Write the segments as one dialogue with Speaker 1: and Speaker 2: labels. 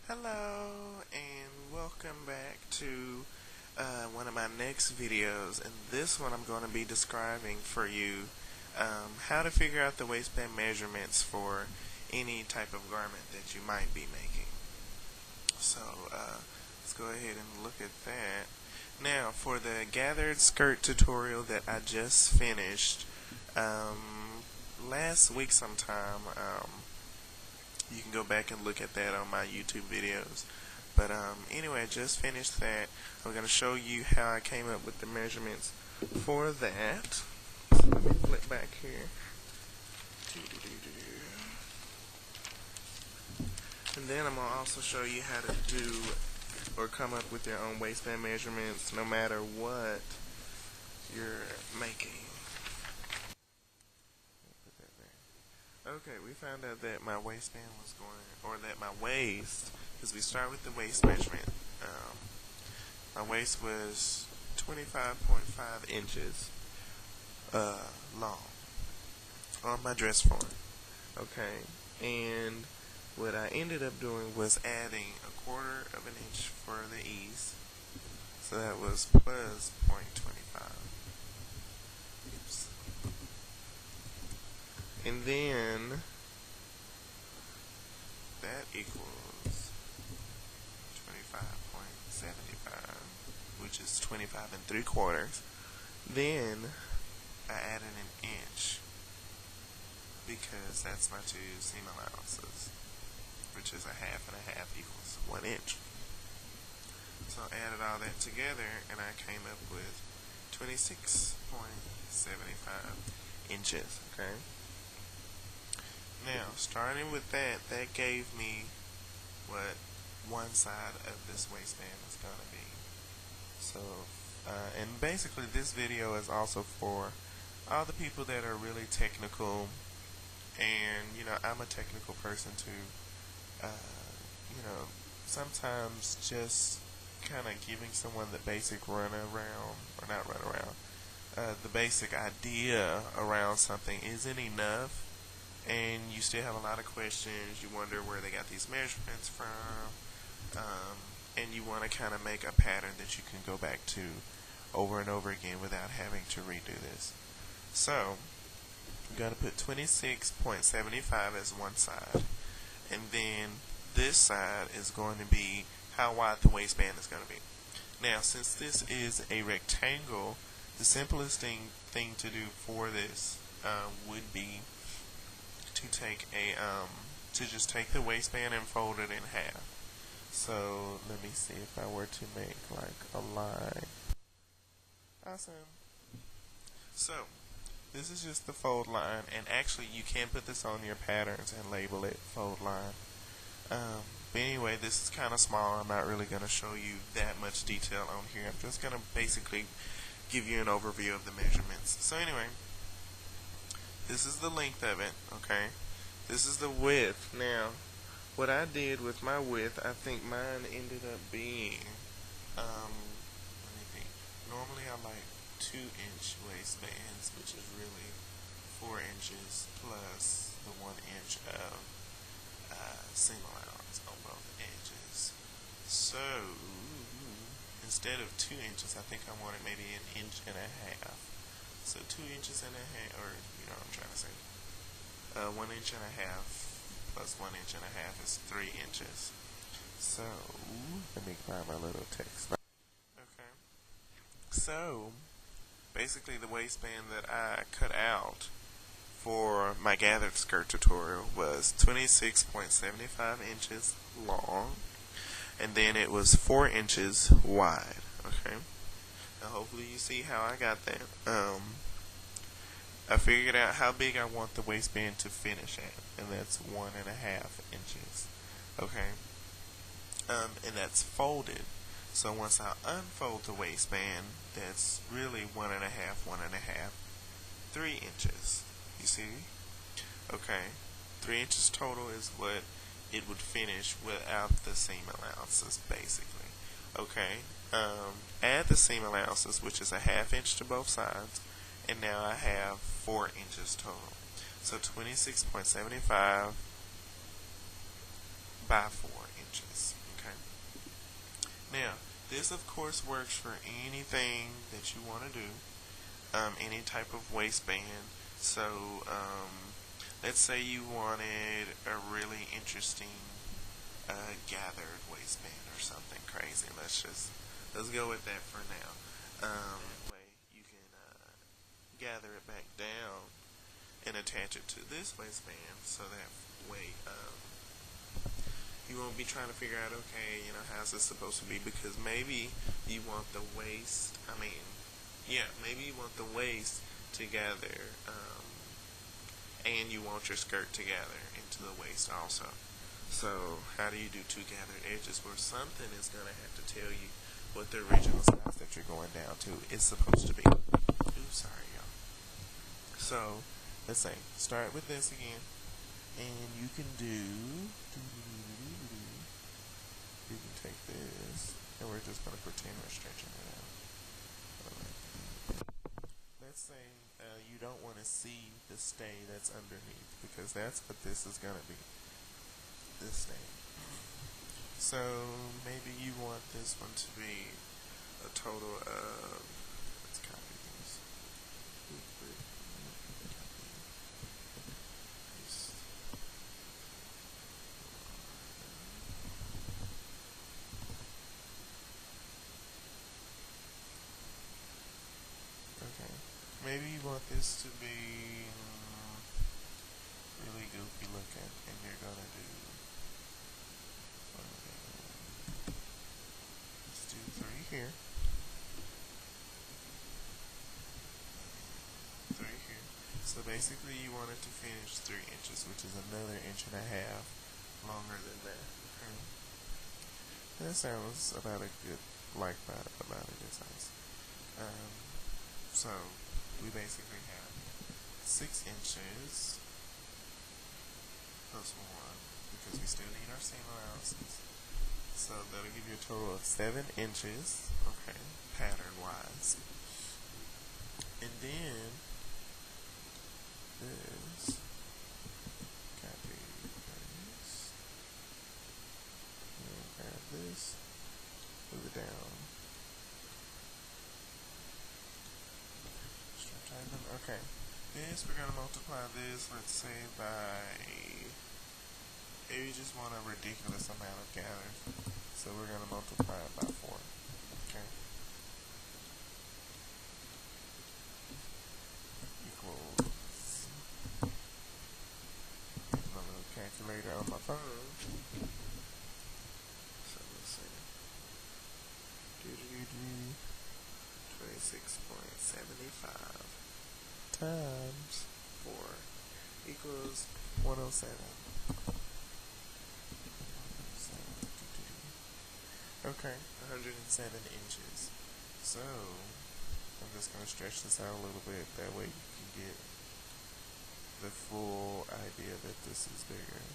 Speaker 1: Hello and welcome back to one of my next videos. In this one I'm going to be describing for you how to figure out the waistband measurements for any type of garment that you might be making. So let's go ahead and look at that. Now for the gathered skirt tutorial that I just finished last week sometime, you can go back and look at that on my YouTube videos. But anyway, I just finished that. I'm going to show you how I came up with the measurements for that. So let me flip back here. And then I'm going to also show you how to do or come up with your own waistband measurements no matter what you're making. Okay, we found out that my waistband was going, or that my waist, because we start with the waist measurement. My waist was 25.5 inches long on my dress form. Okay, and what I ended up doing was adding 1/4 of an inch for the ease, so that was plus 0.25. Oops. And then that equals 25.75, which is 25 3/4. Then I added an inch because that's my two seam allowances, which is 1/2 and 1/2 equals 1 inch. So I added all that together and I came up with 26.75 inches. Okay. Now, starting with that gave me what one side of this waistband is going to be. So, and basically this video is also for all the people that are really technical, and, I'm a technical person too. Sometimes just kind of giving someone the basic the basic idea around something isn't enough. And you still have a lot of questions. You wonder where they got these measurements from, and you want to kind of make a pattern that you can go back to over and over again without having to redo this. So you got to put 26.75 as one side, and then this side is going to be how wide the waistband is going to be. Now, since this is a rectangle, the simplest thing to do for this would be to just take the waistband and fold it in half. So let me see if I were to make like a line. Awesome. So this is just the fold line, and actually you can put this on your patterns and label it fold line. But anyway, this is kind of small. I'm not really going to show you that much detail on here. I'm just going to basically give you an overview of the measurements. So anyway, this is the length of it, okay? This is the width. Now, what I did with my width, I think mine ended up being, let me think. Normally I like 2-inch waistbands, which is really 4 inches plus the 1 inch of seam allowance on both edges. So, instead of 2 inches, I think I wanted maybe 1.5 inches. So 2 inches and a half, or what I'm trying to say. 1.5 inches plus 1.5 inches is 3 inches. So let me find my little text. Okay. So basically, the waistband that I cut out for my gathered skirt tutorial was 26.75 inches long, and then it was 4 inches wide. Okay. Now hopefully you see how I got that. I figured out how big I want the waistband to finish at, and that's 1.5 inches. Okay. And that's folded. So once I unfold the waistband, that's really 1.5, 3 inches. You see? Okay. 3 inches total is what it would finish without the seam allowances, basically. Okay. Add the seam allowances, which is 1/2 inch to both sides, and now I have 4 inches total. So 26.75 by 4 inches. Now, this of course works for anything that you want to do, any type of waistband. So, let's say you wanted a really interesting gathered waistband or something crazy. Let's go with that for now. That way you can gather it back down and attach it to this waistband, so that way you won't be trying to figure out, okay, how's this supposed to be, because maybe you want the waist, maybe you want the waist together, and you want your skirt together into the waist also. So how do you do two gathered edges where something is going to have to tell you what the original size that you're going down to is supposed to be? Ooh, sorry, y'all. So let's say, start with this again, and you can take this, and we're just going to pretend we're stretching it out. Let's say you don't want to see the stay that's underneath, because that's what this is going to be, this stay. So maybe you want this one to be a total of, let's copy this. Okay, maybe you want this to be really goofy looking, and you're gonna do, let's do 3 here, 3 here. So basically you want it to finish 3 inches, which is another 1.5 inches longer than that. Okay. That sounds about a good, about a good size. So we basically have 6 inches plus 1, because we still need our seam allowances. So that'll give you a total of 7 inches, okay, pattern wise. And then this, copy this, and grab this, move it down. Okay, this, we're going to multiply this, let's say by, maybe you just want a ridiculous amount of gathers, so we're going to multiply it by 4, okay, equals, my little calculator on my phone, so let's see, 26.75 times 4 equals 107. Okay, 107 inches. So I'm just going to stretch this out a little bit, that way you can get the full idea that this is bigger.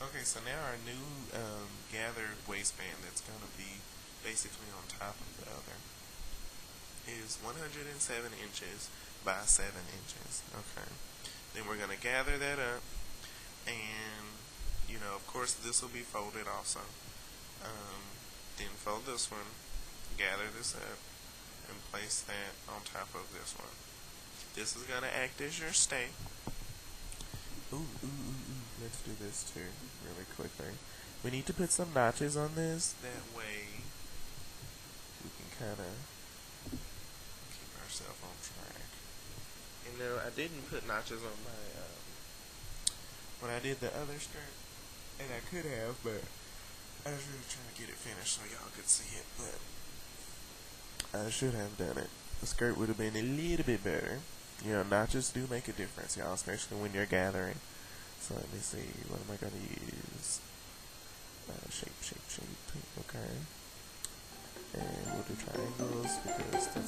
Speaker 1: Okay, so now our new gathered waistband that's going to be basically on top of the other is 107 inches by 7 inches. Okay, then we're going to gather that up, and of course this will be folded also. Then fold this one, gather this up, and place that on top of this one. This is going to act as your stay. Let's do this too, really quickly. We need to put some notches on this, that way we can kind of keep ourselves on track. I didn't put notches on my, when I did the other skirt, and I could have, but I was really trying to get it finished so y'all could see it, but I should have done it. The skirt would have been a little bit better. Notches do make a difference, y'all, especially when you're gathering. So let me see, what am I going to use? Shape, okay. And we'll do triangles, because